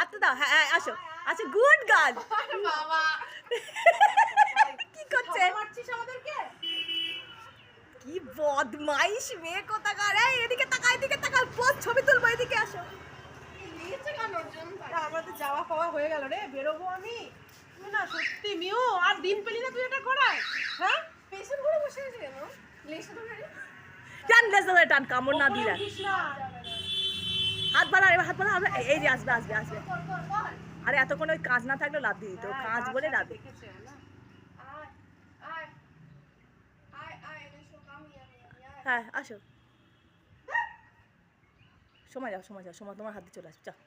হাতটা দাও। হ্যাঁ হ্যাঁ আসো। আচ্ছা গুড গার্ল। বাবা কি করছে? কি বদমাইশ মেয়ে কোথাকার। এই এদিকে তাকা, এদিকে তাকা, পোজ ছবি তুলবো, এদিকে আসো। আমরা তো যাওয়া পাওয়া হয়ে গেল রে, বেরোবো আমি। তুই না সত্যি মিউ, আর দিন পেলি না তুই এটা করায়। হ্যাঁ পেছন ঘুরে বসে আছে কেন? লেসটা ধরে টান লেজ ধরে টান, কামড় না দিলে। উঠিস না। হাত বাড়া, এবার হাত বাড়া। এই যে আসবে আসবে আসবে। কর কর কর। আরে এতক্ষণ ওই কাঁচ না থাকলেও লাভ দিয়ে দিত, কাঁচ বলে লাভ দিত। দেখেছে না। আয় আয় আয় আয় এসো কামি আমি আয়। হ্যাঁ আসো। সময় যাও সময় যাও, সময় তোমার হাতে চলে আসবে, যাও।